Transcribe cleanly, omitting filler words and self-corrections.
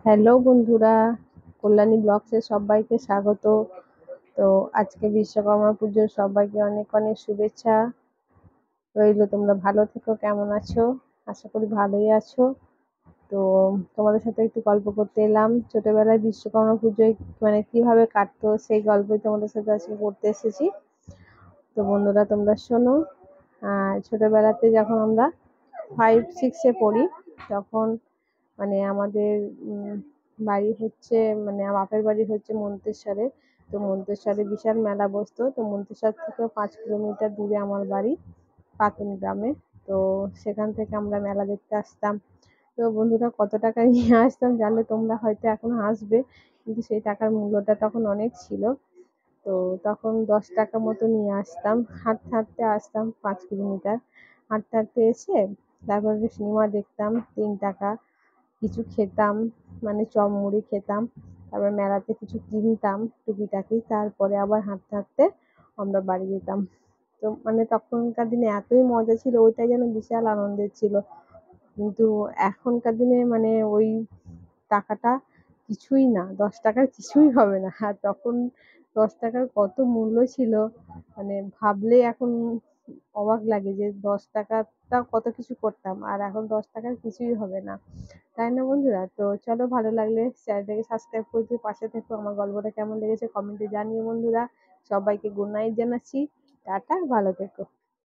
Hello বন্ধুরা, কল্যাণী ব্লগসে সবাইকে স্বাগত। তো আজকে বিশ্বকর্মা পুজোর সবাইকে অনেক অনেক শুভেচ্ছা রইল। তোমরা ভালো থেকো। কেমন আছো? আশা করি ভালোই আছো। তো তোমাদের সাথে একটু গল্প করতে এলাম। ছোটবেলায় বিশ্বকর্মা পুজোয় মানে কিভাবে কাটতো সেই গল্পই তোমাদের সাথে আজকে করতে এসেছি। তো বন্ধুরা তোমরা শোনো। ছোটবেলাতে যখন আমরা 5-6-এ পড়ি তখন মানে আমাদের বাড়ি হচ্ছে মানে বাপের বাড়ি হচ্ছে মন্তেশ্বরে। তো মন্তেশ্বরে বিশাল মেলা বসতো। তো মন্তেশ্বর থেকে 5 কিলোমিটার দূরে আমার বাড়ি পাতুন গ্রামে। তো সেখান থেকে আমরা মেলা দেখতে আসতাম। তো বন্ধুরা কত টাকা নিয়ে আসতাম জানলে তোমরা হয়তো এখন হাসবে, কিন্তু সেই টাকার মূল্যটা তখন অনেক ছিল। তো তখন 10 টাকা মতো নিয়ে আসতাম। হাঁটতে হাঁটতে আসতাম 5 কিলোমিটার। হাঁটতে হাঁটতে এসে তারপরে সিনেমা দেখতাম 3 টাকা। কিছু খেতাম, মানে চপ মুড়ি খেতাম। তারপর মেলাতে কিছু কিনতাম টুকিটাকি। তারপরে আবার হাঁটতে হাঁটতে আমরা বাড়ি যেতাম। তো মানে তখনকার দিনে এতই মজা ছিল, ওইটাই যেন বিশাল আনন্দের ছিল। কিন্তু এখনকার দিনে মানে ওই টাকাটা কিছুই না, 10 টাকার কিছুই হবে না। আর তখন 10 টাকার কত মূল্য ছিল, মানে ভাবলে এখন অবাক লাগে যে 10 টাকাটা কত কিছু করতাম, আর এখন 10 টাকার কিছুই হবে না, তাই না বন্ধুরা? তো চলো, ভালো লাগলে চ্যানেলটাকে সাবস্ক্রাইব করে দিয়ে পাশে থেকো। আমার গল্পটা কেমন লেগেছে কমেন্টে জানিও বন্ধুরা। সবাইকে গুড নাইট জানাচ্ছি। টাটা, ভালো থেকো।